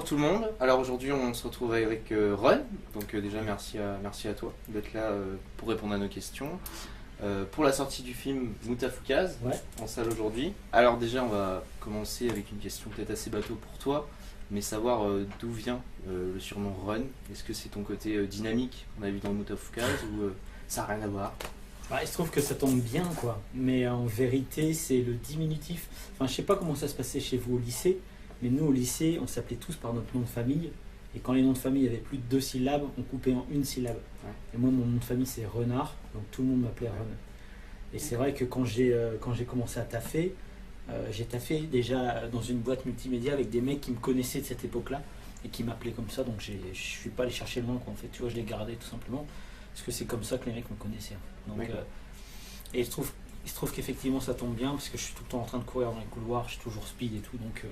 tout le monde. Alors aujourd'hui on se retrouve avec Ron, donc déjà merci à toi d'être là pour répondre à nos questions. Pour la sortie du film Moutafoukaz, en salle aujourd'hui. Alors déjà on va commencer avec une question peut-être assez bateau pour toi, mais savoir d'où vient le surnom Ron. Est-ce que c'est ton côté dynamique qu'on a vu dans Moutafoukaz ou ça n'a rien à voir? Il se trouve que ça tombe bien, quoi. Mais en vérité, c'est le diminutif. Enfin, je sais pas comment ça se passait chez vous au lycée, mais nous, au lycée, on s'appelait tous par notre nom de famille. Et quand les noms de famille avaient plus de 2 syllabes, on coupait en une syllabe. Ouais. Et moi, mon nom de famille, c'est Renard, donc tout le monde m'appelait Ron. Et c'est vrai que quand j'ai commencé à taffer, j'ai taffé déjà dans une boîte multimédia avec des mecs qui me connaissaient de cette époque-là et qui m'appelaient comme ça. Donc je suis pas allé chercher loin, quoi. En fait, tu vois, je l'ai gardé tout simplement. Parce que c'est comme ça que les mecs me connaissaient. Donc, et il se trouve qu'effectivement ça tombe bien parce que je suis tout le temps en train de courir dans les couloirs, je suis toujours speed et tout. Donc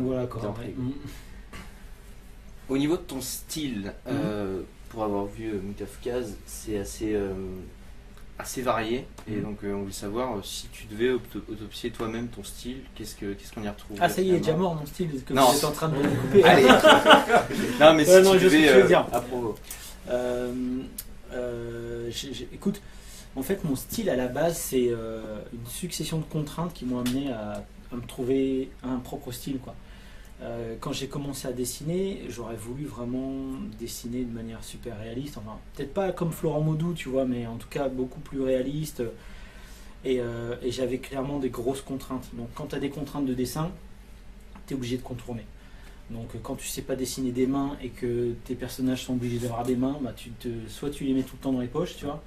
voilà quoi. Au niveau de ton style, pour avoir vu Moutafoukaz, c'est assez varié. Et donc on veut savoir si tu devais autopsier toi-même ton style, qu'est-ce qu'on y retrouve? Ah ça y est, déjà mort mon style, que vous êtes en train de me découper. Allez. Non mais si tu devais à propos. Écoute, en fait mon style à la base c'est une succession de contraintes qui m'ont amené à me trouver un propre style, quoi. Quand j'ai commencé à dessiner, j'aurais voulu vraiment dessiner de manière super réaliste, enfin peut-être pas comme Florent Maudou, tu vois, mais en tout cas beaucoup plus réaliste, et j'avais clairement des grosses contraintes. Donc quand tu as des contraintes de dessin, tu es obligé de contourner. Donc quand tu sais pas dessiner des mains et que tes personnages sont obligés d'avoir des mains, soit tu les mets tout le temps dans les poches, tu vois,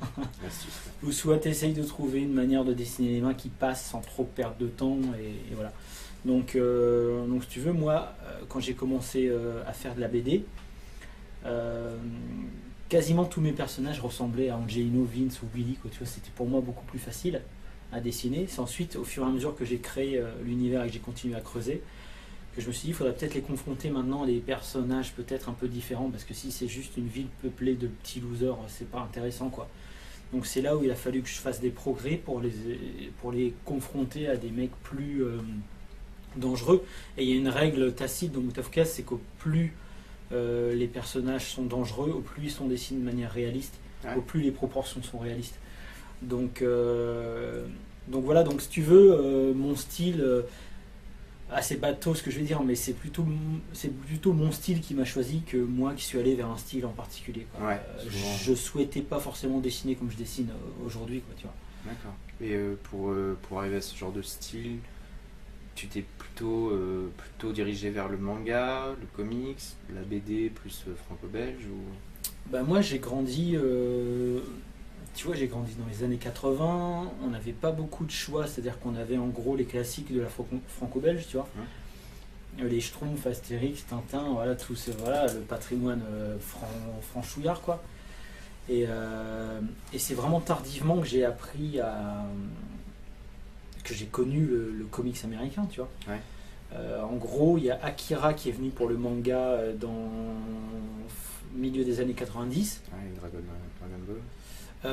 ou soit tu essayes de trouver une manière de dessiner les mains qui passe sans trop perdre de temps, et voilà. Donc si tu veux, moi, quand j'ai commencé à faire de la BD, quasiment tous mes personnages ressemblaient à Angelino, Vince ou Willy, quoi, tu vois, c'était pour moi beaucoup plus facile à dessiner. C'est ensuite, au fur et à mesure que j'ai créé l'univers et que j'ai continué à creuser, que je me suis dit, il faudrait peut-être les confronter maintenant à des personnages peut-être un peu différents, parce que si c'est juste une ville peuplée de petits losers, c'est pas intéressant, quoi. Donc c'est là où il a fallu que je fasse des progrès pour les confronter à des mecs plus dangereux. Et il y a une règle tacite dans Moutafoukaz, c'est qu'au plus les personnages sont dangereux, au plus ils sont dessinés de manière réaliste, au plus les proportions sont réalistes. Donc voilà, donc si tu veux, mon style... assez bateau ce que je vais dire, mais c'est plutôt mon style qui m'a choisi que moi qui suis allé vers un style en particulier, quoi. Je souhaitais pas forcément dessiner comme je dessine aujourd'hui, quoi, tu vois. D'accord. Et pour arriver à ce genre de style, tu t'es plutôt dirigé vers le manga, le comics, la BD plus franco-belge ou... Moi j'ai grandi tu vois, j'ai grandi dans les années 80, on n'avait pas beaucoup de choix, c'est-à-dire qu'on avait en gros les classiques de la franco-belge, tu vois. Les Schtroumpfs, Astérix, Tintin, voilà, tout le patrimoine franchouillard, quoi. Et c'est vraiment tardivement que j'ai appris que j'ai connu le comics américain, tu vois. En gros, il y a Akira qui est venu pour le manga dans le milieu des années 90. Dragon Ball.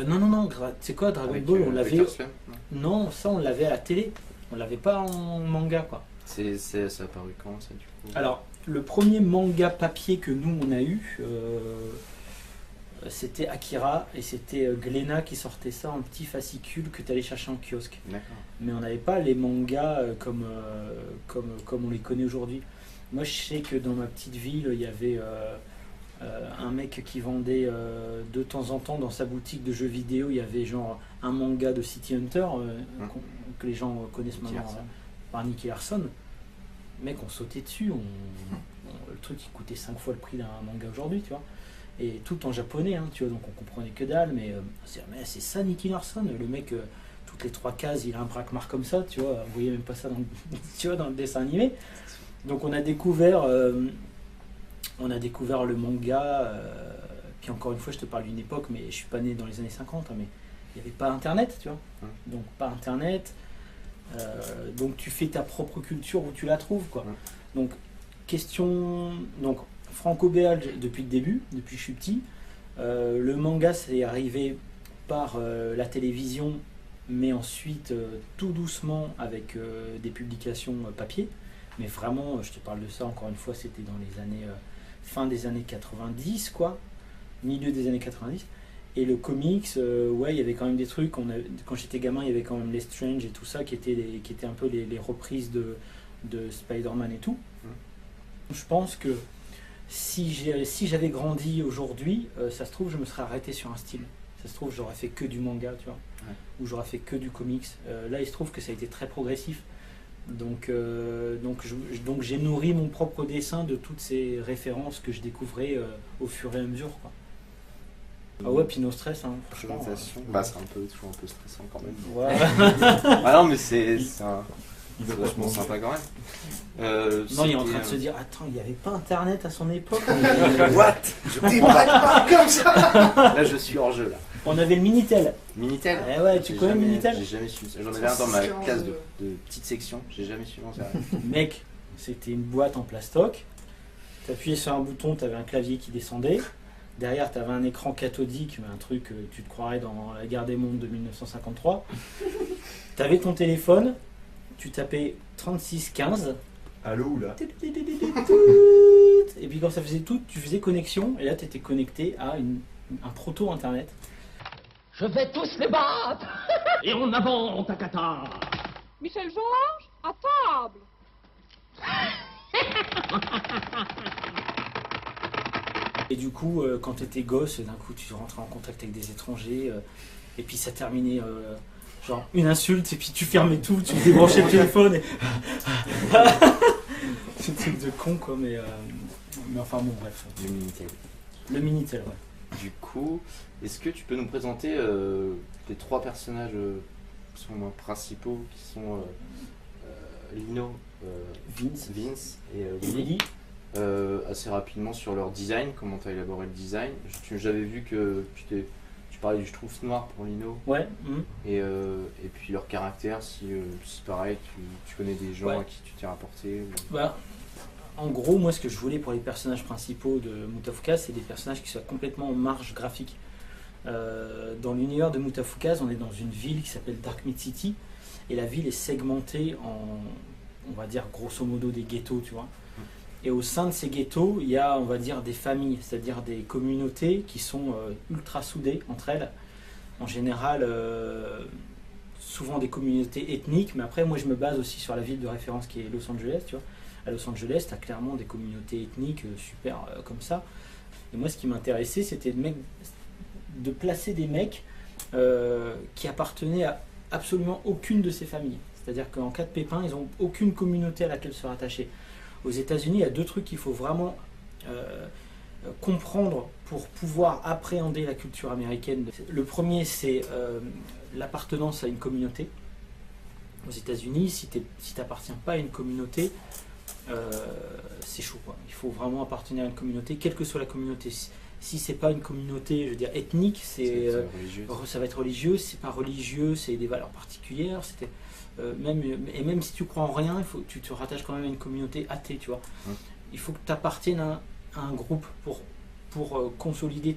Non, c'est quoi Dragon Ball, on l'avait... Non, ça on l'avait à la télé, on l'avait pas en manga, quoi. Ça a apparu quand, ça, du coup? Alors, le premier manga papier que nous on a eu, c'était Akira, et c'était Glénat qui sortait ça en petit fascicule que tu allais chercher en kiosque. D'accord. Mais on n'avait pas les mangas comme on les connaît aujourd'hui. Moi je sais que dans ma petite ville, il y avait... un mec qui vendait de temps en temps dans sa boutique de jeux vidéo, il y avait genre un manga de City Hunter que les gens connaissent maintenant par Nicky Larson. Mec, on sautait dessus, le truc il coûtait 5 fois le prix d'un manga aujourd'hui, tu vois, et tout en japonais, hein, tu vois, donc on comprenait que dalle, mais c'est ça Nicky Larson, le mec, toutes les 3 cases il a un braquemar comme ça, tu vois, vous voyez même pas ça tu vois, dans le dessin animé. Donc on a découvert le manga, puis encore une fois je te parle d'une époque, mais je suis pas né dans les années 50, mais il n'y avait pas internet, tu vois, donc pas internet, donc tu fais ta propre culture où tu la trouves, quoi. Donc franco-belge depuis le début, depuis que je suis petit, le manga c'est arrivé par la télévision, mais ensuite tout doucement avec des publications papier. Mais vraiment, je te parle de ça, encore une fois, c'était dans les années... fin des années 90, quoi. Milieu des années 90. Et le comics, ouais, il y avait quand même des trucs. Quand j'étais gamin, il y avait quand même les Strange et tout ça, qui étaient un peu les reprises de Spider-Man et tout. Je pense que si j'avais grandi aujourd'hui, ça se trouve, je me serais arrêté sur un style. Ça se trouve, j'aurais fait que du manga, tu vois, ou j'aurais fait que du comics. Là, il se trouve que ça a été très progressif. Donc j'ai nourri mon propre dessin de toutes ces références que je découvrais au fur et à mesure, quoi. Ah ouais, puis no stress, hein, franchement. Présentation. C'est toujours un peu stressant quand même. Ouais. Ah non, mais c'est vachement sympa quand même. Non, il est en train de se dire, attends, il n'y avait pas internet à son époque. What? Je déballe pas comme ça. Là, je suis hors jeu là. On avait le Minitel. Minitel? Eh ouais, tu connais le Minitel? J'ai jamais su ça. J'en avais un dans ma classe de petite section. J'ai jamais su m'en servir. Mec, c'était une boîte en plastoc. Tu appuyais sur un bouton, tu avais un clavier qui descendait. Derrière, tu avais un écran cathodique, un truc, tu te croirais dans la guerre des mondes de 1953. Tu avais ton téléphone, tu tapais 3615. Allô là. Et puis quand ça faisait tout, tu faisais connexion, et là tu étais connecté à un proto-internet. Je vais tous les battre. Et en avant, Takata. Michel Georges, à table. Et du coup, quand tu étais gosse, d'un coup tu rentrais en contact avec des étrangers, et puis ça terminait genre une insulte, et puis tu fermais tout, tu débranchais le téléphone. Et... C'est un truc de con, quoi, mais enfin bon, bref. Le Minitel. Le Minitel, ouais. Du coup, est-ce que tu peux nous présenter les trois personnages principaux qui sont Lino, Vince et Willy, assez rapidement sur leur design, comment tu as élaboré le design. J'avais vu que tu parlais du Schtroumpf noir pour Lino. Ouais. Et puis leur caractère, si c'est pareil, tu connais des gens à qui tu t'es rapporté ou... Bah, en gros, moi, ce que je voulais pour les personnages principaux de Mutafukaz, c'est des personnages qui soient complètement en marge graphique. Dans l'univers de Mutafukaz, on est dans une ville qui s'appelle Dark Mid City, et la ville est segmentée en, on va dire, grosso modo des ghettos, tu vois. Et au sein de ces ghettos, il y a, on va dire, des familles, c'est-à-dire des communautés qui sont ultra soudées entre elles. En général, souvent des communautés ethniques, mais après, moi, je me base aussi sur la ville de référence qui est Los Angeles, tu vois. À Los Angeles, tu as clairement des communautés ethniques super comme ça. Et moi, ce qui m'intéressait, c'était de placer des mecs qui appartenaient à absolument aucune de ces familles. C'est-à-dire qu'en cas de pépin, ils n'ont aucune communauté à laquelle se rattacher. Aux États-Unis, il y a deux trucs qu'il faut vraiment comprendre pour pouvoir appréhender la culture américaine. Le premier, c'est l'appartenance à une communauté. Aux États-Unis, si tu n'appartiens pas à une communauté, c'est chaud, quoi. Il faut vraiment appartenir à une communauté, quelle que soit la communauté. Si c'est pas une communauté, je veux dire, ethnique, ça va être religieux. Si c'est pas religieux, c'est des valeurs particulières. Même si tu crois en rien, tu te rattaches quand même à une communauté athée, tu vois. Il faut que tu appartiennes à un groupe pour consolider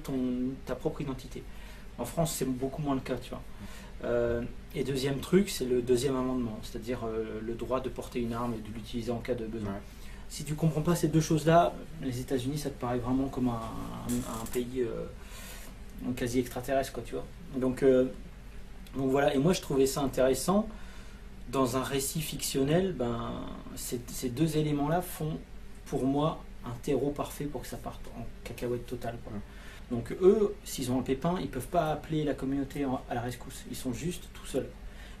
ta propre identité. En France, c'est beaucoup moins le cas, tu vois. Et deuxième truc, c'est le deuxième amendement, c'est-à-dire le droit de porter une arme et de l'utiliser en cas de besoin. Ouais. Si tu comprends pas ces deux choses-là, les États-Unis, ça te paraît vraiment comme un pays quasi extraterrestre, quoi, tu vois. Donc voilà, et moi je trouvais ça intéressant. Dans un récit fictionnel, ces deux éléments-là font pour moi un terreau parfait pour que ça parte en cacahuète totale, quoi. Donc eux, s'ils ont un pépin, ils ne peuvent pas appeler la communauté à la rescousse. Ils sont juste tout seuls.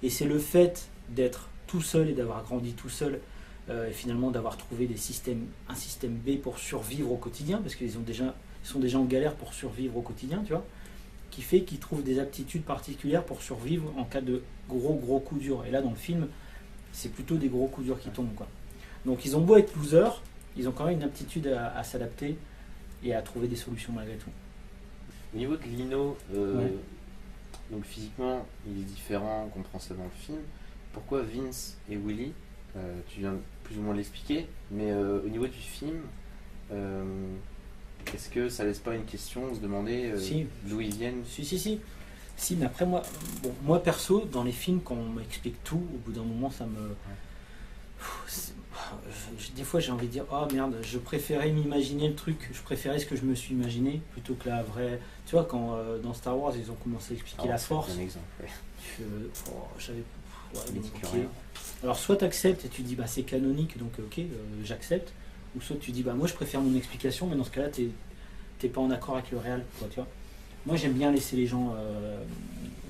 Et c'est le fait d'être tout seul et d'avoir grandi tout seul, et finalement d'avoir trouvé un système B pour survivre au quotidien, parce qu'ils sont déjà en galère pour survivre au quotidien, tu vois, qui fait qu'ils trouvent des aptitudes particulières pour survivre en cas de gros coups durs. Et là, dans le film, c'est plutôt des gros coups durs qui tombent, quoi. Donc ils ont beau être losers, ils ont quand même une aptitude à s'adapter et à trouver des solutions malgré tout. Au niveau de Lino, donc physiquement, il est différent, on comprend ça dans le film. Pourquoi Vince et Willy, tu viens plus ou moins l'expliquer, mais au niveau du film, est-ce que ça laisse pas une question, se demander d'où ils viennent? Si, mais après moi perso, dans les films, quand on m'explique tout, au bout d'un moment, ça me... des fois j'ai envie de dire oh merde, je préférais m'imaginer le truc, je préférais ce que je me suis imaginé plutôt que la vraie. Tu vois, quand dans Star Wars ils ont commencé à expliquer la force, un exemple, ouais. J'avais. Ouais, Mais bon, dis plus ok. rien. Alors soit tu acceptes et tu dis bah c'est canonique donc ok j'accepte, ou soit tu dis bah moi je préfère mon explication, mais dans ce cas-là t'es pas en accord avec le réel, quoi, tu vois. Moi j'aime bien laisser les gens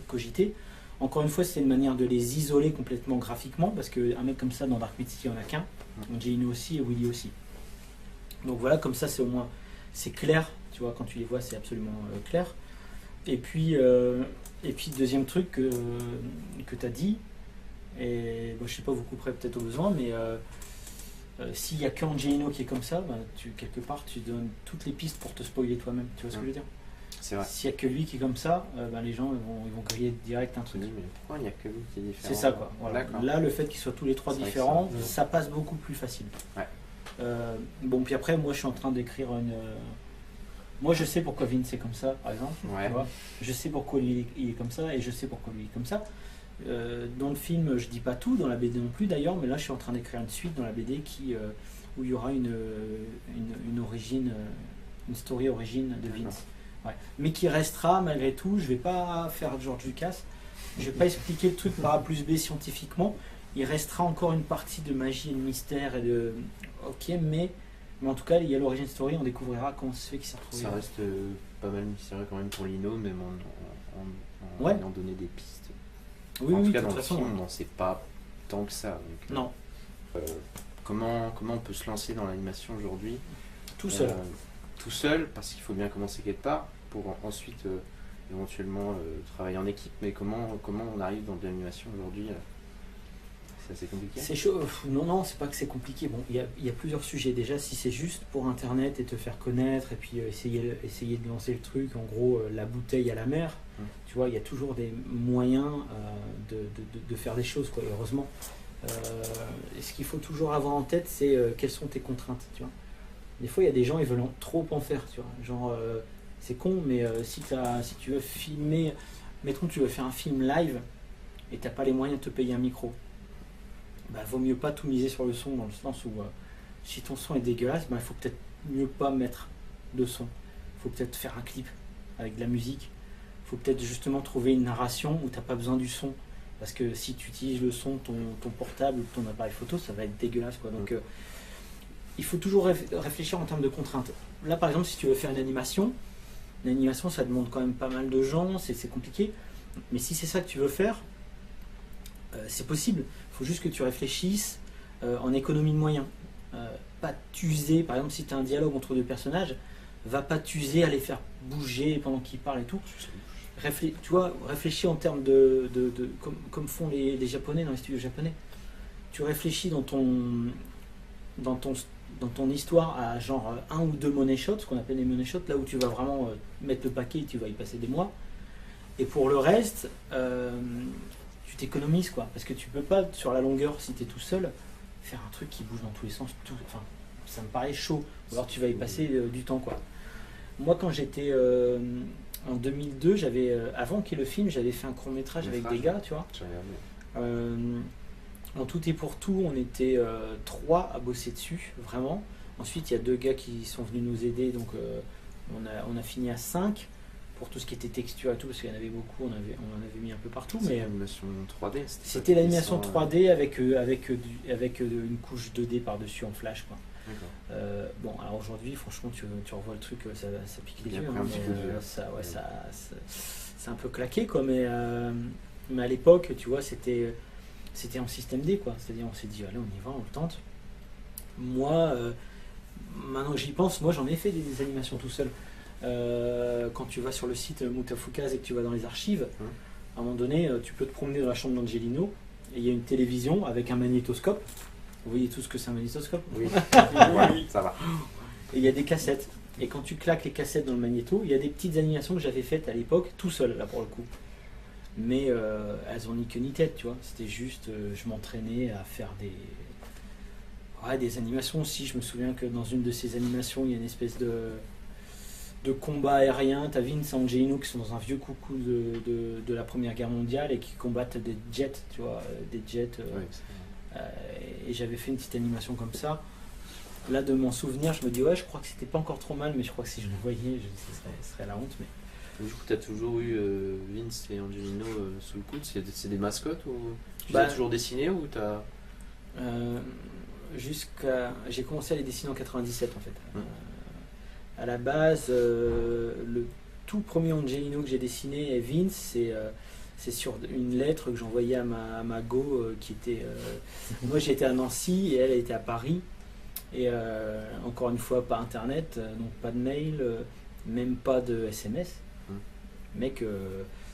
cogiter. Encore une fois, c'est une manière de les isoler complètement graphiquement, parce qu'un mec comme ça dans Dark Mythicity, il n'y en a qu'un. Gino aussi et Willy aussi. Donc voilà, comme ça c'est au moins c'est clair, tu vois, quand tu les vois c'est absolument clair. Et puis deuxième truc que tu as dit, et bon, je sais pas, vous couperez peut-être au besoin, mais s'il n'y a qu'Angelino qui est comme ça, quelque part tu donnes toutes les pistes pour te spoiler toi-même, tu vois ce que je veux dire. C'est vrai. S'il n'y a que lui qui est comme ça, les gens ils vont griller direct un truc. Mais pourquoi il n'y a que lui qui est différent? C'est ça quoi. Voilà. Là, le fait qu'ils soient tous les trois différents, ça passe beaucoup plus facile. Ouais. Bon, puis après, moi je suis en train d'écrire une. Moi je sais pourquoi Vince est comme ça, par exemple. Ouais. Tu vois, je sais pourquoi lui il est comme ça et je sais pourquoi lui il est comme ça. Dans le film, je dis pas tout, dans la BD non plus d'ailleurs, mais là je suis en train d'écrire une suite dans la BD où il y aura une origine, une story origine de Vince. Ouais. Mais qui restera malgré tout, je vais pas faire George Lucas, je vais pas expliquer le truc par A plus B scientifiquement, il restera encore une partie de magie et de mystère et de... Ok, mais en tout cas il y a l'origine story, on découvrira comment ça se fait qu'il s'est retrouvé. Ça reste pas mal mystérieux quand même pour Lino, même en ouais. ayant donné des pistes. Oui, en tout cas de dans toute le façon, film, on n'en sait pas tant que ça. Donc, non. Comment on peut se lancer dans l'animation aujourd'hui? Tout seul. Tout seul, parce qu'il faut bien commencer quelque part, pour ensuite éventuellement travailler en équipe. Mais comment on arrive dans de l'animation aujourd'hui? C'est assez compliqué. C'est chaud. Non, c'est pas que c'est compliqué. Bon, il y a plusieurs sujets. Déjà, si c'est juste pour Internet et te faire connaître, et puis essayer de lancer le truc, en gros, la bouteille à la mer, tu vois, il y a toujours des moyens de faire des choses, quoi, heureusement. Ce qu'il faut toujours avoir en tête, c'est quelles sont tes contraintes, tu vois. Des fois, il y a des gens, ils veulent trop en faire, tu vois. Genre, c'est con, mais si tu veux filmer, mettons, tu veux faire un film live et t'as pas les moyens de te payer un micro, bah, vaut mieux pas tout miser sur le son, dans le sens où si ton son est dégueulasse, bah, il faut peut-être mieux pas mettre de son. Il faut peut-être faire un clip avec de la musique. Il faut peut-être justement trouver une narration où t'as pas besoin du son. Parce que si tu utilises le son, ton portable ou ton appareil photo, ça va être dégueulasse, quoi. Donc, il faut toujours réfléchir en termes de contraintes. Là, par exemple, si tu veux faire l'animation, ça demande quand même pas mal de gens, c'est compliqué. Mais si c'est ça que tu veux faire, c'est possible. Il faut juste que tu réfléchisses en économie de moyens. Pas t'user, par exemple, si tu as un dialogue entre deux personnages, va pas t'user à les faire bouger pendant qu'ils parlent et tout. Tu vois, réfléchis en termes comme font les Japonais dans les studios japonais. Tu réfléchis dans ton histoire à genre 1 ou 2 money shots, ce qu'on appelle les money shots, là où tu vas vraiment mettre le paquet et tu vas y passer des mois. Et pour le reste, tu t'économises, quoi. Parce que tu peux pas, sur la longueur, si tu es tout seul, faire un truc qui bouge dans tous les sens. Enfin, ça me paraît chaud. Ou alors tu vas y passer du temps, quoi. Moi, quand j'étais en 2002, avant qu'il y ait le film, j'avais fait un court-métrage avec des gars, tu vois. En tout et pour tout, on était 3 à bosser dessus, vraiment. Ensuite, il y a 2 gars qui sont venus nous aider, donc on a fini à 5 pour tout ce qui était texture et tout, parce qu'il y en avait beaucoup, on en avait mis un peu partout. C'était l'animation 3D. C'était l'animation 3D avec une couche 2D par-dessus en flash, quoi. Bon, alors aujourd'hui, franchement, tu revois le truc, ça pique les yeux. C'est un peu claqué, quoi, mais à l'époque, tu vois, c'était en système D, quoi. C'est-à-dire, on s'est dit, allez, on y va, on le tente. Moi, maintenant que j'y pense, moi j'en ai fait des animations tout seul. Quand tu vas sur le site Mutafukaz et que tu vas dans les archives, à un moment donné, tu peux te promener dans la chambre d'Angelino et il y a une télévision avec un magnétoscope. Vous voyez tout ce que c'est un magnétoscope? Oui, ouais, ça va. Et il y a des cassettes. Et quand tu claques les cassettes dans le magnéto, il y a des petites animations que j'avais faites à l'époque, tout seul, là pour le coup. Mais elles ont ni queue ni tête, tu vois. C'était juste, je m'entraînais à faire des animations aussi. Je me souviens que dans une de ces animations, il y a une espèce de combat aérien. T'as Vince et Angelino qui sont dans un vieux coucou de la Première Guerre mondiale et qui combattent des jets, tu vois, des jets Et j'avais fait une petite animation comme ça. Là, de mon souvenir, je me dis, ouais, je crois que c'était pas encore trop mal, mais je crois que si je le voyais, ce serait la honte. Mais... Du coup, tu as toujours eu Vince et Angelino sous le coude, c'est des mascottes ou tu les Bah, as toujours dessinés ou t'as... J'ai commencé à les dessiner en 97 en fait. À la base, le tout premier Angelino que j'ai dessiné, Vince, c'est sur une lettre que j'envoyais à ma go qui était... moi j'étais à Nancy et elle était à Paris. Et encore une fois, pas internet, donc pas de mail, même pas de SMS. Mec,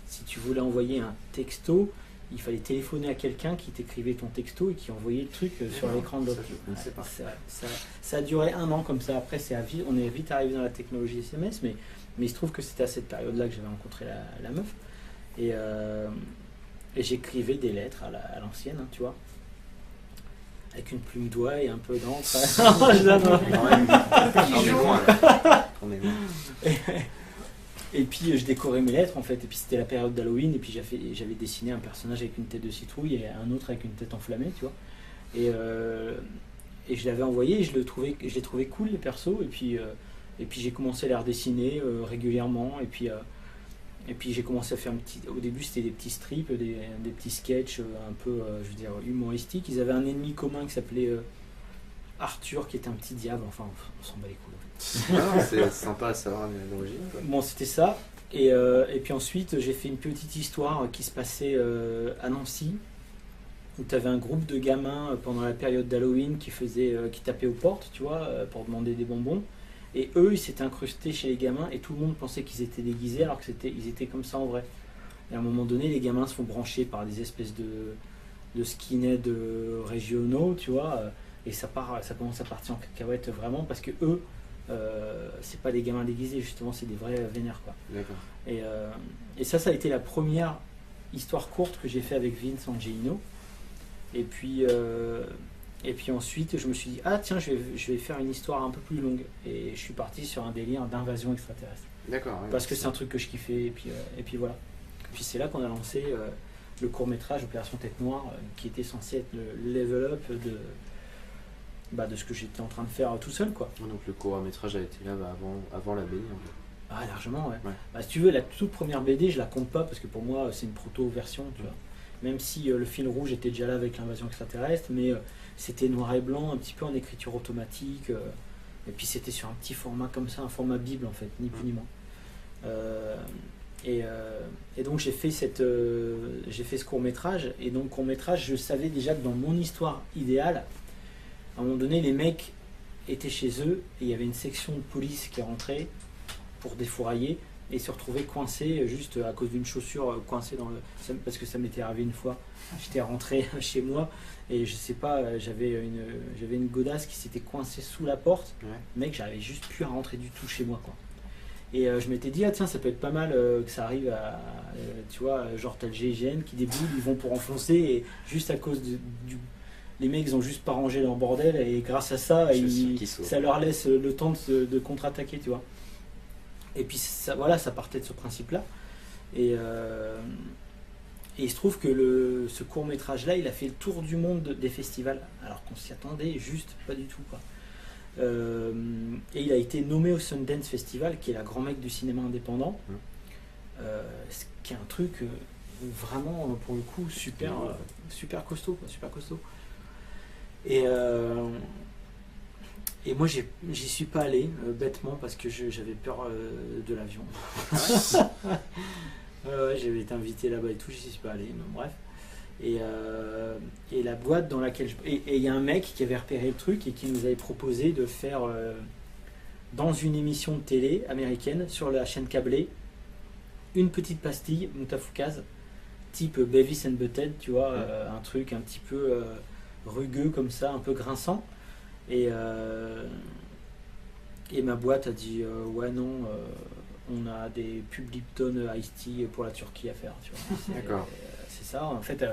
si tu voulais envoyer un texto, il fallait téléphoner à quelqu'un qui t'écrivait ton texto et qui envoyait le truc sur l'écran de l'autre. Ça a duré 1 an comme ça. Après, on est vite arrivé dans la technologie SMS, mais il se trouve que c'était à cette période-là que j'avais rencontré la meuf. Et j'écrivais des lettres à l'ancienne, hein, tu vois. Avec une plume d'oie et un peu d'encre. Et puis je décorais mes lettres en fait. Et puis c'était la période d'Halloween. Et puis j'avais dessiné un personnage avec une tête de citrouille et un autre avec une tête enflammée, tu vois. Et je l'avais envoyé et je les trouvais cool les persos. Et puis j'ai commencé à les redessiner régulièrement. Et puis j'ai commencé à faire au début c'était des petits strips, des petits sketchs un peu, je veux dire, humoristiques. Ils avaient un ennemi commun qui s'appelait Arthur, qui était un petit diable. Enfin, on s'en bat les couilles. Ah, c'est sympa à savoir l'origine. Bon, c'était ça. Et puis ensuite, j'ai fait une petite histoire qui se passait à Nancy, où tu avais un groupe de gamins pendant la période d'Halloween qui tapaient aux portes, tu vois, pour demander des bonbons. Et eux, ils s'étaient incrustés chez les gamins et tout le monde pensait qu'ils étaient déguisés alors qu'ils étaient comme ça en vrai. Et à un moment donné, les gamins se font brancher par des espèces de skinheads régionaux, tu vois, et ça commence à partir en cacahuète vraiment parce que eux, c'est pas des gamins déguisés, justement, c'est des vrais vénères, quoi. D'accord. Et ça a été la première histoire courte que j'ai fait avec Vince Angelino. Et puis ensuite, je me suis dit, ah tiens, je vais faire une histoire un peu plus longue. Et je suis parti sur un délire d'invasion extraterrestre. D'accord. Oui, parce que c'est un truc que je kiffais. Et puis voilà. Et puis c'est là qu'on a lancé le court-métrage Opération Tête Noire, qui était censé être le level up de ce que j'étais en train de faire tout seul, quoi. Donc le court-métrage a été là avant la BD, en fait. Ah, largement, ouais. Ouais. Bah, si tu veux, la toute première BD, je la compte pas parce que pour moi, c'est une proto-version, tu vois. Même si le fil rouge était déjà là avec l'invasion extraterrestre, mais c'était noir et blanc, un petit peu en écriture automatique. Et puis c'était sur un petit format comme ça, un format Bible en fait, ni plus ni moins. Et donc j'ai fait ce court-métrage. Et donc court-métrage, je savais déjà que dans mon histoire idéale, à un moment donné, les mecs étaient chez eux et il y avait une section de police qui est rentrée pour défourailler et se retrouver coincé juste à cause d'une chaussure coincée parce que ça m'était arrivé une fois. J'étais rentré chez moi et je sais pas, j'avais une godasse qui s'était coincée sous la porte. Ouais. Mec, j'arrivais juste plus à rentrer du tout chez moi, quoi. Et je m'étais dit, ah tiens, ça peut être pas mal que ça arrive à, tu vois, genre t'as le GIGN qui déboule, ils vont pour enfoncer et juste à cause les mecs, ils ont juste pas rangé leur bordel et grâce à ça, ça leur laisse le temps de contre-attaquer, tu vois. Et puis ça, voilà, ça partait de ce principe-là. Et il se trouve que ce court-métrage-là, il a fait le tour du monde des festivals, alors qu'on s'y attendait juste pas du tout, quoi. Et il a été nommé au Sundance Festival, qui est la grand mecque du cinéma indépendant, ce qui est un truc vraiment, pour le coup, super costaud, quoi, super costaud. Et moi, j'y suis pas allé, bêtement, parce que j'avais peur de l'avion. J'avais été invité là-bas et tout, j'y suis pas allé, mais bref. Et la boîte dans laquelle et il y a un mec qui avait repéré le truc et qui nous avait proposé de faire dans une émission de télé américaine sur la chaîne câblée une petite pastille Mutafukaz type Beavis and Butthead, tu vois, un truc un petit peu rugueux comme ça, un peu grinçant. Et ma boîte a dit ouais non, on a des pubs Lipton Ice Tea pour la Turquie à faire, tu vois. D'accord. C'est ça, en fait,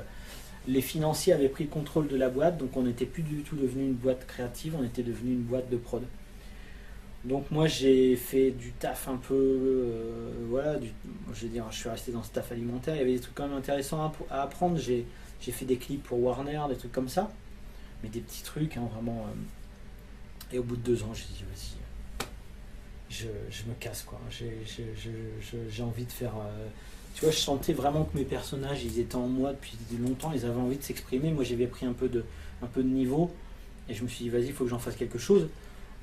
les financiers avaient pris le contrôle de la boîte, donc on n'était plus du tout devenu une boîte créative, on était devenu une boîte de prod. Donc moi j'ai fait du taf un peu, voilà, je veux dire, je suis resté dans ce taf alimentaire, il y avait des trucs quand même intéressants à apprendre, j'ai fait des clips pour Warner, des trucs comme ça. mais des petits trucs, hein, vraiment. Et au bout de 2 ans, j'ai dit, vas-y, je me casse, quoi. J'ai envie de faire... tu vois, je sentais vraiment que mes personnages, ils étaient en moi depuis longtemps, ils avaient envie de s'exprimer. Moi, j'avais pris un peu de niveau, et je me suis dit, vas-y, il faut que j'en fasse quelque chose.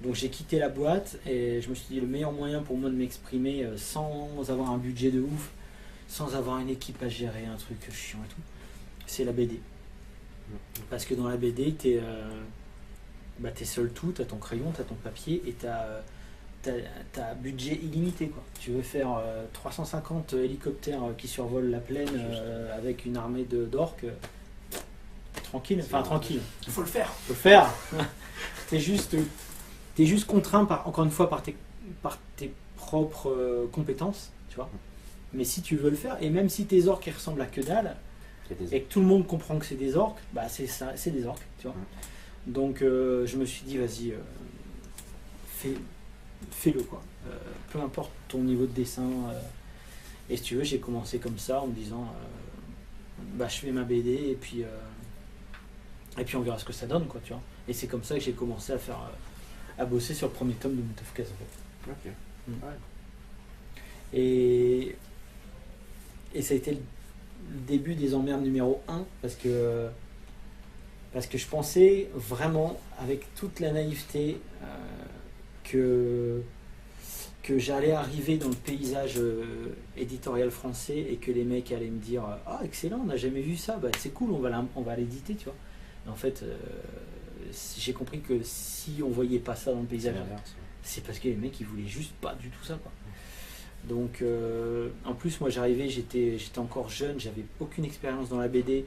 Donc j'ai quitté la boîte, et je me suis dit, le meilleur moyen pour moi de m'exprimer sans avoir un budget de ouf, sans avoir une équipe à gérer, un truc chiant et tout, c'est la BD. Parce que dans la BD, t'es seul tout, t'as ton crayon, t'as ton papier, et t'as budget illimité, quoi. Tu veux faire 350 hélicoptères qui survolent la plaine avec une armée d'orques, tranquille, enfin tranquille. Il faut le faire. Faut le faire. T'es juste contraint encore une fois par tes propres compétences, tu vois. Mais si tu veux le faire, et même si tes orques ils ressemblent à que dalle, et que tout le monde comprend que c'est des orques, bah c'est ça, c'est des orques, tu vois. Donc je me suis dit, vas-y, fais-le, quoi. Peu importe ton niveau de dessin. Et si tu veux, j'ai commencé comme ça en me disant, je fais ma BD et puis on verra ce que ça donne, quoi, tu vois. Et c'est comme ça que j'ai commencé à bosser sur le premier tome de Moutafoukaz, en fait. Ok. Ouais. Et ça a été le début des emmerdes numéro 1 parce que je pensais vraiment, avec toute la naïveté, que j'allais arriver dans le paysage éditorial français et que les mecs allaient me dire « Ah, excellent, on n'a jamais vu ça, bah, c'est cool, on va l'éditer, tu vois. » En fait, j'ai compris que si on voyait pas ça dans le paysage, c'est parce que les mecs ils voulaient juste pas du tout ça, quoi. Donc en plus moi j'arrivais, j'étais encore jeune, j'avais aucune expérience dans la BD.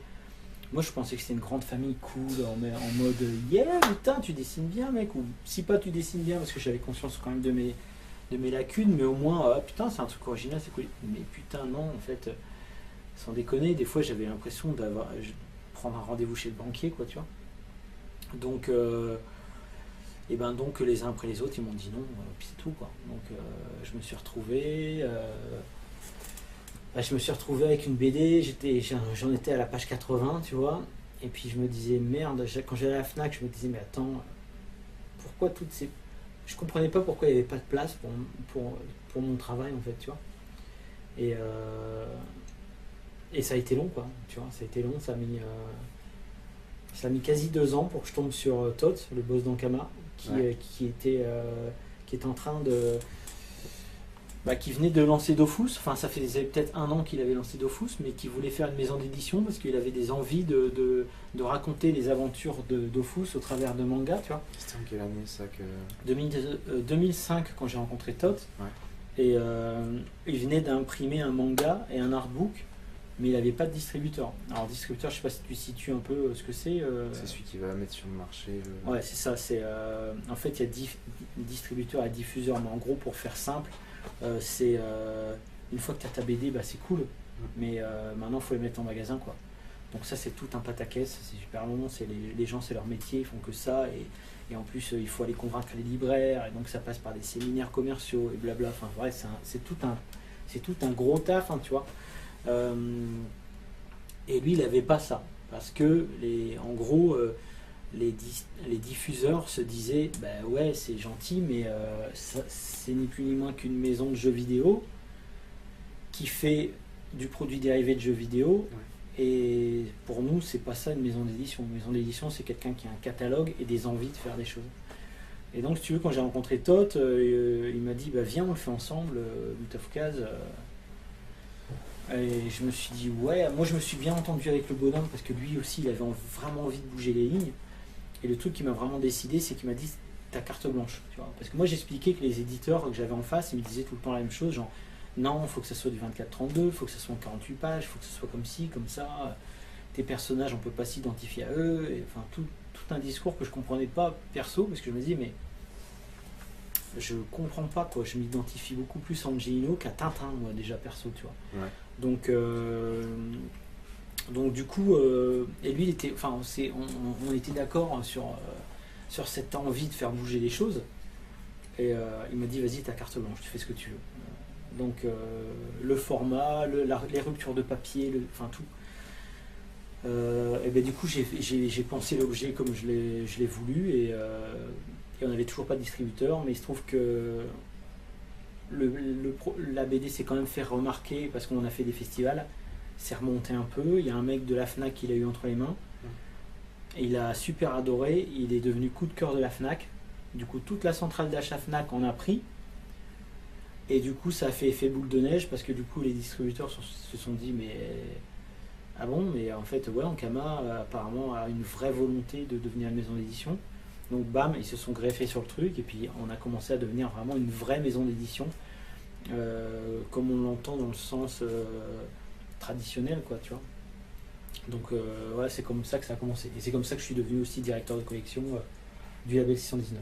Moi je pensais que c'était une grande famille cool en mode yeah putain tu dessines bien mec, ou si pas tu dessines bien, parce que j'avais conscience quand même de mes lacunes, mais au moins putain c'est un truc original, c'est cool. Mais putain non, en fait sans déconner, des fois j'avais l'impression prendre un rendez-vous chez le banquier, quoi, tu vois. Donc donc les uns après les autres ils m'ont dit non, puis c'est tout, quoi. Donc je me suis retrouvé avec une BD, j'en étais à la page 80, tu vois, et puis je me disais merde, quand j'allais à la FNAC je me disais mais attends, pourquoi toutes ces... Je comprenais pas pourquoi il n'y avait pas de place pour mon travail, en fait, tu vois. Et ça a été long, quoi, tu vois, ça a été long, ça a mis quasi 2 ans pour que je tombe sur Todd, le boss d'Ankama, qui était en train de... qui venait de lancer Dofus, enfin ça faisait peut-être 1 an qu'il avait lancé Dofus, mais qui voulait faire une maison d'édition parce qu'il avait des envies de raconter les aventures de Dofus au travers de manga, tu vois. C'était en quelle année ça que... 2005 quand j'ai rencontré Todd, et il venait d'imprimer un manga et un artbook, mais il n'avait pas de distributeur. Alors distributeur, je sais pas si tu situes un peu ce que c'est. C'est celui qui va mettre sur le marché. Ouais, c'est ça. En fait, il y a distributeur et diffuseur, mais en gros, pour faire simple, c'est une fois que tu as ta BD, c'est cool, mais maintenant il faut les mettre en magasin, quoi. Donc ça c'est tout un pataquès, c'est super long, les gens c'est leur métier, ils font que ça, et en plus il faut aller convaincre les libraires, et donc ça passe par des séminaires commerciaux et blabla, enfin ouais, c'est tout un gros taf, hein, tu vois. Et lui il avait pas ça, parce que en gros les diffuseurs se disaient ouais c'est gentil, mais c'est ni plus ni moins qu'une maison de jeux vidéo qui fait du produit dérivé de jeux vidéo, et pour nous c'est pas ça une maison d'édition. Une maison d'édition c'est quelqu'un qui a un catalogue et des envies de faire des choses. Et donc si tu veux, quand j'ai rencontré Toth, il m'a dit viens on le fait ensemble, Moutafoukaz. Et je me suis dit ouais, moi je me suis bien entendu avec le bonhomme parce que lui aussi il avait vraiment envie de bouger les lignes. Et le truc qui m'a vraiment décidé, c'est qu'il m'a dit ta carte blanche, tu vois. Parce que moi j'expliquais que les éditeurs que j'avais en face, ils me disaient tout le temps la même chose, genre non, il faut que ça soit du 24-32, il faut que ça soit en 48 pages, il faut que ça soit comme ci, comme ça, tes personnages on peut pas s'identifier à eux, et, enfin tout un discours que je comprenais pas perso, parce que je me dis mais je comprends pas, quoi, je m'identifie beaucoup plus à Angelino qu'à Tintin, moi déjà perso, tu vois. Donc du coup, et lui il était, enfin on était d'accord sur cette envie de faire bouger les choses, et il m'a dit vas-y ta carte blanche, tu fais ce que tu veux. Donc le format, les ruptures de papier, enfin tout. Et ben, du coup, j'ai pensé l'objet comme je l'ai voulu et on n'avait toujours pas de distributeur, mais il se trouve que la BD s'est quand même fait remarquer parce qu'on a fait des festivals, c'est remonté un peu. Il y a un mec de la FNAC qui l'a eu entre les mains, et il a super adoré, il est devenu coup de cœur de la FNAC. Du coup, toute la centrale d'achat FNAC en a pris. Et du coup, ça a fait effet boule de neige parce que du coup, les distributeurs se sont dit mais ah bon, mais en fait, ouais, Ankama apparemment a une vraie volonté de devenir une maison d'édition. Donc bam, ils se sont greffés sur le truc et puis on a commencé à devenir vraiment une vraie maison d'édition, comme on l'entend dans le sens traditionnel, quoi, tu vois. Donc ouais, c'est comme ça que ça a commencé. Et c'est comme ça que je suis devenu aussi directeur de collection du label 619.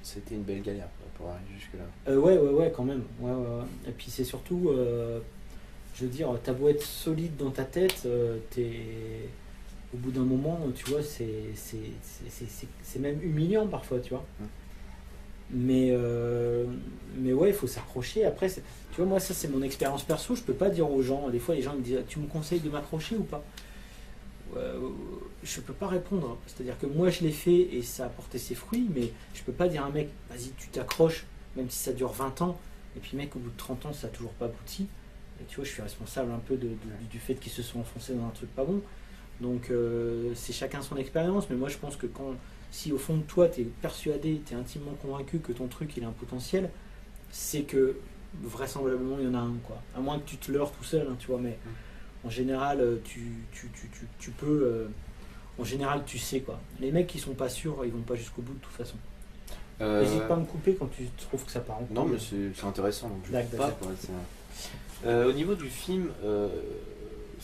C'était une belle galère pour arriver jusque-là. Ouais, quand même. Ouais. Et puis c'est surtout, je veux dire, t'as beau être solide dans ta tête, au bout d'un moment, tu vois, c'est même humiliant parfois, tu vois. Mais ouais, il faut s'accrocher. Après, tu vois, moi, ça c'est mon expérience perso. Je peux pas dire aux gens, des fois les gens me disent, tu me conseilles de m'accrocher ou pas? Je peux pas répondre. C'est-à-dire que moi je l'ai fait et ça a porté ses fruits, mais je peux pas dire à un mec, vas-y, tu t'accroches, même si ça dure 20 ans, et puis mec, au bout de 30 ans, ça a toujours pas abouti. Et tu vois, je suis responsable un peu du fait qu'ils se sont enfoncés dans un truc pas bon. Donc c'est chacun son expérience, mais moi je pense que si au fond de toi tu es persuadé, tu es intimement convaincu que ton truc il a un potentiel, c'est que vraisemblablement il y en a un, quoi. À moins que tu te leurres tout seul, hein, tu vois, mais en général tu peux, en général tu sais, quoi. Les mecs qui sont pas sûrs, ils vont pas jusqu'au bout de toute façon. N'hésite pas à me couper quand tu trouves que ça part en couille. Non, mais c'est intéressant, donc je coupe pas, quoi. Au niveau du film,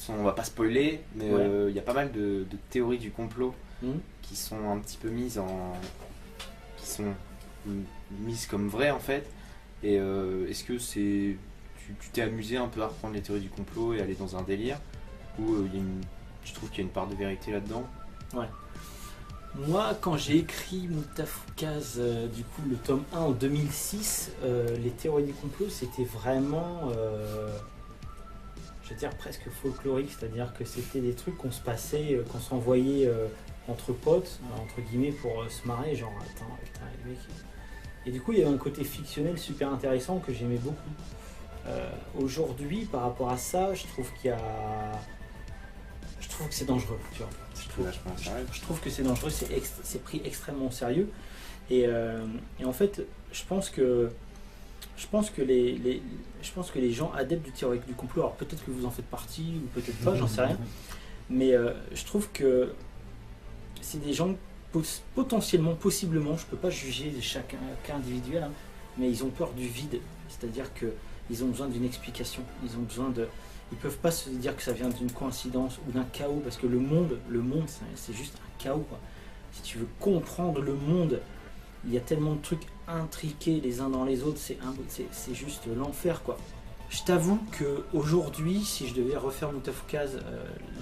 on va pas spoiler, mais il y a pas mal de théories du complot qui sont un petit peu mises comme vraies, en fait. Et est-ce que tu t'es amusé un peu à reprendre les théories du complot et aller dans un délire, ou tu trouves qu'il y a une part de vérité là-dedans? Ouais. Moi, quand j'ai écrit Moutafoukaz, du coup, le tome 1 en 2006, les théories du complot, c'était vraiment, je veux dire, presque folklorique, c'est-à-dire que c'était des trucs qu'on se passait, qu'on s'envoyait entre potes, entre guillemets, pour se marrer, genre, attends, putain, les mecs. Et du coup, il y avait un côté fictionnel super intéressant que j'aimais beaucoup. Aujourd'hui, par rapport à ça, je trouve que c'est dangereux, tu vois. Je trouve que c'est dangereux, c'est pris extrêmement au sérieux. Et en fait, je pense que les gens adeptes du théorique du complot, alors peut-être que vous en faites partie ou peut-être pas, j'en sais rien, mais je trouve que c'est des gens potentiellement, possiblement, je peux pas juger chaque cas individuel, hein, mais ils ont peur du vide, c'est-à-dire qu'ils ont besoin d'une explication, ils peuvent pas se dire que ça vient d'une coïncidence ou d'un chaos, parce que le monde c'est juste un chaos, quoi. Si tu veux comprendre le monde, il y a tellement de trucs intriqués les uns dans les autres, c'est juste l'enfer, quoi. Je t'avoue qu'aujourd'hui, si je devais refaire Moutafoukaz,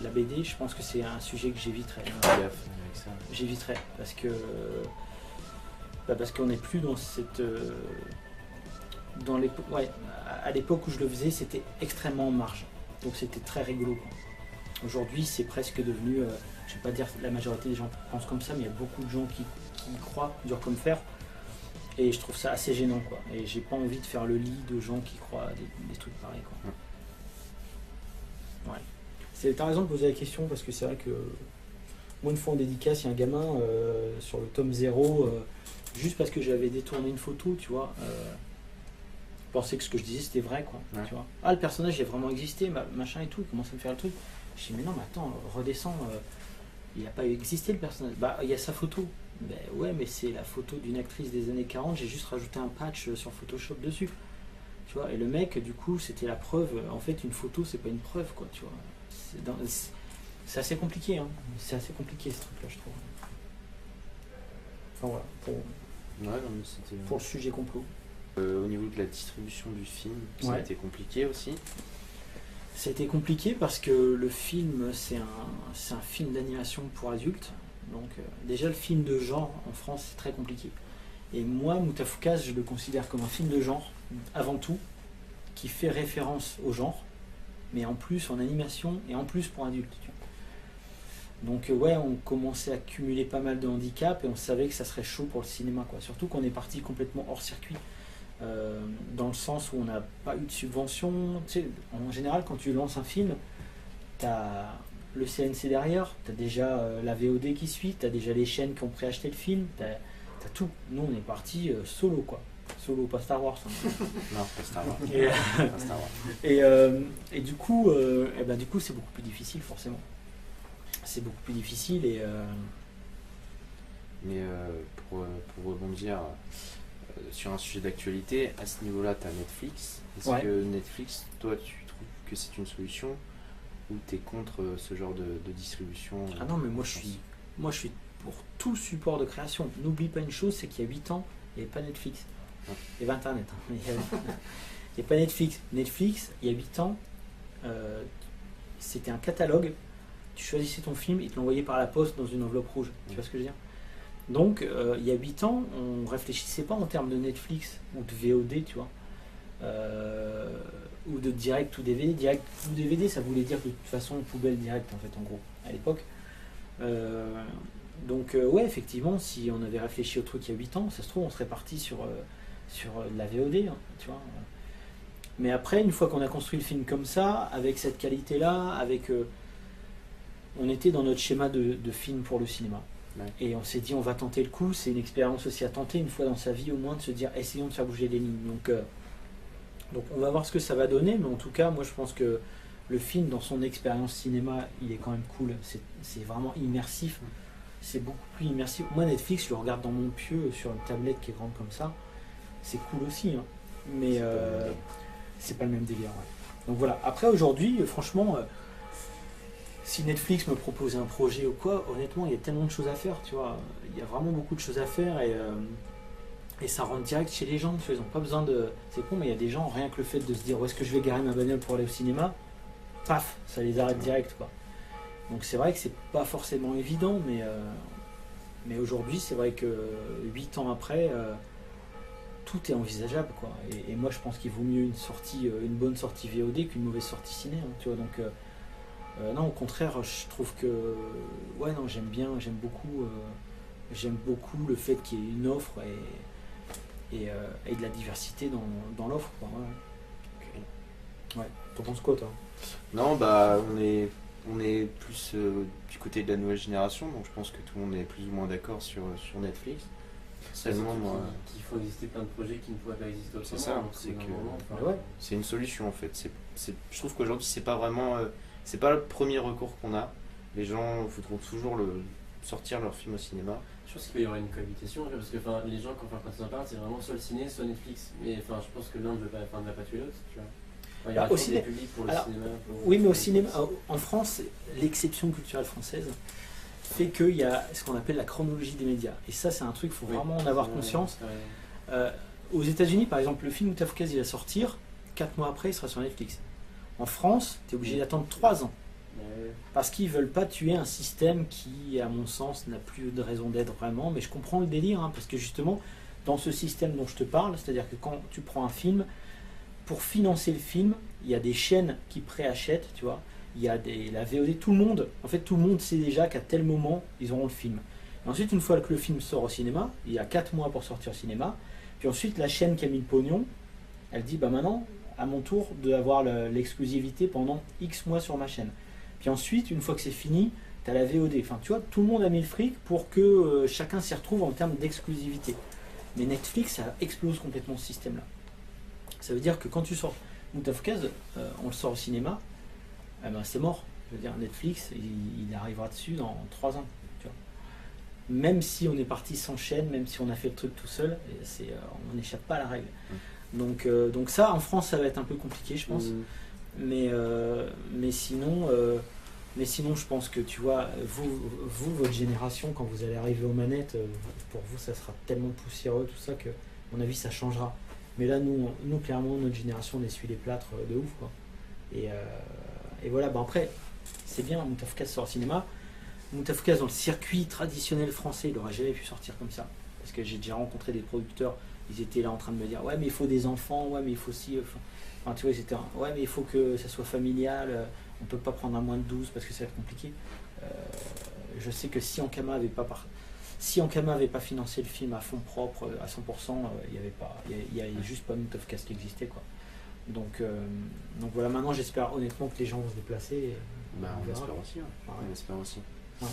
la BD, je pense que c'est un sujet que j'éviterais. J'éviterais, parce qu'on n'est plus dans cette... à l'époque où je le faisais, c'était extrêmement en marge. Donc c'était très rigolo, quoi. Aujourd'hui, c'est presque devenu, je vais pas dire la majorité des gens pensent comme ça, mais il y a beaucoup de gens qui y croient, dur comme fer. Et je trouve ça assez gênant, quoi. Et j'ai pas envie de faire le lit de gens qui croient à des trucs pareils, quoi. Ouais. T'as raison de poser la question, parce que c'est vrai que moi, une fois en dédicace, il y a un gamin sur le tome 0, juste parce que j'avais détourné une photo, tu vois. Pensais que ce que je disais c'était vrai, quoi. Tu vois. Ah, le personnage il a vraiment existé, machin et tout, il commence à me faire le truc. Je dis mais non, mais attends, redescends, il n'a pas existé le personnage. Bah, il y a sa photo. Ben ouais, mais c'est la photo d'une actrice des années 40, j'ai juste rajouté un patch sur Photoshop dessus. Tu vois, et le mec, du coup, c'était la preuve. En fait, une photo, c'est pas une preuve, quoi, tu vois. C'est assez compliqué, hein. C'est assez compliqué ce truc-là, je trouve. Enfin voilà, pour le sujet complot. Au niveau de la distribution du film, ça a été compliqué aussi. Ça a été compliqué parce que le film, c'est un film d'animation pour adultes. Donc déjà le film de genre en France, c'est très compliqué. Et moi, Moutafoukaz, je le considère comme un film de genre, avant tout, qui fait référence au genre, mais en plus en animation et en plus pour adultes. Tu vois. Donc ouais, on commençait à cumuler pas mal de handicaps et on savait que ça serait chaud pour le cinéma, quoi. Surtout qu'on est parti complètement hors circuit, dans le sens où on n'a pas eu de subvention. Tu sais, en général, quand tu lances un film, tu as le CNC derrière, tu as déjà la VOD qui suit, tu as déjà les chaînes qui ont préacheté le film, tu as tout. Nous, on est parti solo, quoi. Solo, pas Star Wars. Hein. Non, pas Star Wars. Pas Star Wars. Et du coup, c'est beaucoup plus difficile, forcément. C'est beaucoup plus difficile et Mais pour rebondir sur un sujet d'actualité, à ce niveau-là, tu as Netflix. Est-ce que Netflix, toi, tu trouves que c'est une solution ou tu es contre ce genre de distribution? Ah non, mais moi je suis pour tout support de création. N'oublie pas une chose, c'est qu'il y a 8 ans, il n'y avait pas Netflix. Il y avait Internet. Hein. Il n'y avait pas Netflix. Netflix, il y a 8 ans, c'était un catalogue. Tu choisissais ton film, ils te l'envoyaient par la poste dans une enveloppe rouge. Tu vois ce que je veux dire? Donc, il y a 8 ans, on ne réfléchissait pas en termes de Netflix ou de VOD, tu vois. Ou de direct ou DVD. Direct ou DVD, ça voulait dire de toute façon poubelle directe, en fait, en gros, à l'époque. Donc, ouais, effectivement, si on avait réfléchi au truc il y a 8 ans, ça se trouve, on serait parti sur de la VOD, hein, tu vois. Mais après, une fois qu'on a construit le film comme ça, avec cette qualité-là, avec... on était dans notre schéma de film pour le cinéma. Ouais. Et on s'est dit, on va tenter le coup. C'est une expérience aussi à tenter une fois dans sa vie, au moins de se dire, essayons de faire bouger les lignes. Donc on va voir ce que ça va donner. Mais en tout cas, moi je pense que le film, dans son expérience cinéma, il est quand même cool. C'est vraiment immersif. C'est beaucoup plus immersif. Moi, Netflix, je le regarde dans mon pieu sur une tablette qui est grande comme ça. C'est cool aussi. Hein. Mais c'est pas le même délire. Ouais. Donc voilà. Après, aujourd'hui, franchement... si Netflix me proposait un projet ou quoi, honnêtement, il y a tellement de choses à faire, tu vois. Il y a vraiment beaucoup de choses à faire et ça rentre direct chez les gens. Tu vois, ils n'ont pas besoin de... C'est con, mais il y a des gens, rien que le fait de se dire où est-ce que je vais garer ma bagnole pour aller au cinéma, paf, ça les arrête direct, quoi. Donc c'est vrai que c'est pas forcément évident, mais aujourd'hui, c'est vrai que 8 ans après, tout est envisageable, quoi. Et moi, je pense qu'il vaut mieux une bonne sortie VOD qu'une mauvaise sortie ciné, hein, tu vois. Donc... non, au contraire, je trouve que ouais, non, j'aime beaucoup le fait qu'il y ait une offre et de la diversité dans l'offre, quoi. Ouais. Okay. Ouais. T'en penses quoi, toi? Non, bah on est plus du côté de la nouvelle génération, donc je pense que tout le monde est plus ou moins d'accord sur Netflix. Seulement, qu'il faut exister plein de projets qui ne pourraient pas exister autrement. C'est ça, c'est une solution en fait. Je trouve qu'aujourd'hui c'est pas vraiment c'est pas le premier recours qu'on a. Les gens voudront toujours sortir leur film au cinéma. Je pense qu'il peut y avoir une cohabitation, parce que les gens, quand ils en parlent, c'est vraiment soit le ciné, soit Netflix. Mais je pense que l'un ne va pas tuer l'autre, tu vois. Il y a des publics pour le cinéma. Oui, mais au cinéma, en France, l'exception culturelle française fait qu'il y a ce qu'on appelle la chronologie des médias. Et ça, c'est un truc, il faut vraiment en avoir conscience. Aux États-Unis, par exemple, le film Moutafoukaz, il va sortir, 4 mois après, il sera sur Netflix. En France, tu es obligé d'attendre 3 ans. Parce qu'ils ne veulent pas tuer un système qui, à mon sens, n'a plus de raison d'être vraiment. Mais je comprends le délire, hein, parce que justement, dans ce système dont je te parle, c'est-à-dire que quand tu prends un film, pour financer le film, il y a des chaînes qui préachètent, tu vois. Il y a la VOD, tout le monde sait déjà qu'à tel moment, ils auront le film. Et ensuite, une fois que le film sort au cinéma, il y a 4 mois pour sortir au cinéma. Puis ensuite, la chaîne qui a mis le pognon, elle dit, bah maintenant, à mon tour d'avoir l'exclusivité pendant X mois sur ma chaîne. Puis ensuite, une fois que c'est fini, tu as la VOD. Enfin, tu vois, tout le monde a mis le fric pour que chacun s'y retrouve en termes d'exclusivité. Mais Netflix, ça explose complètement ce système-là. Ça veut dire que quand tu sors Moutafoukaz, on le sort au cinéma, eh ben c'est mort. Je veux dire, Netflix, il arrivera dessus dans 3 ans. Tu vois. Même si on est parti sans chaîne, même si on a fait le truc tout seul, on n'échappe pas à la règle. Donc ça, en France, ça va être un peu compliqué, je pense. Mais sinon, je pense que, tu vois, vous, votre génération, quand vous allez arriver aux manettes, pour vous, ça sera tellement poussiéreux, tout ça, que, à mon avis, ça changera. Mais là, nous clairement, notre génération, on essuie les plâtres de ouf, quoi. Et voilà, ben après, c'est bien, Moutafoukaz sort au cinéma. Moutafoukaz, dans le circuit traditionnel français, il n'aurait jamais pu sortir comme ça. Parce que j'ai déjà rencontré des producteurs, ils étaient là en train de me dire, ouais, mais il faut des enfants, ouais, mais il faut aussi... Enfin, tu vois, ils étaient, ouais, mais il faut que ça soit familial, on peut pas prendre un moins de 12 parce que ça va être compliqué. je sais que si Ankama avait pas financé le film à fonds propres à 100%, il y avait juste pas Mout of Cast qui existait, quoi. Donc voilà, maintenant j'espère honnêtement que les gens vont se déplacer. On espère aussi. On espère aussi. Ouais.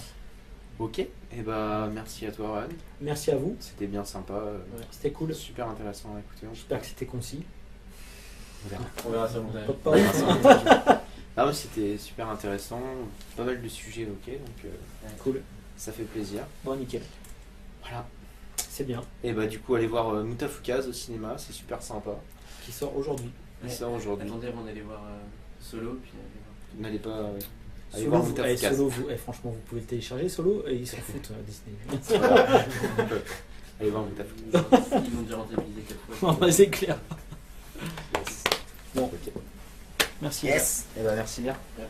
Ok, et merci à toi Ryan. Merci à vous. C'était bien sympa. C'était cool. Super intéressant à écouter. J'espère que c'était concis. On verra ça au montage. Ah ouais, c'était super intéressant, pas mal de sujets évoqués, donc cool. Ça fait plaisir. Bon, nickel. Voilà. C'est bien. Et du coup, allez voir Moutafoukaz au cinéma, c'est super sympa. Qui sort aujourd'hui. Attendez, on allait voir Solo, puis Vous n'allez pas... Allez Solo, voir Moutafoukaz. Solo franchement, vous pouvez le télécharger, Solo, et ils s'en foutent, Disney. Allez voir Moutafoukaz. ils vont déjà rentabiliser 4 fois. C'est clair. Yes. Bon, ok. Merci. Yes. Et merci bien. Ouais.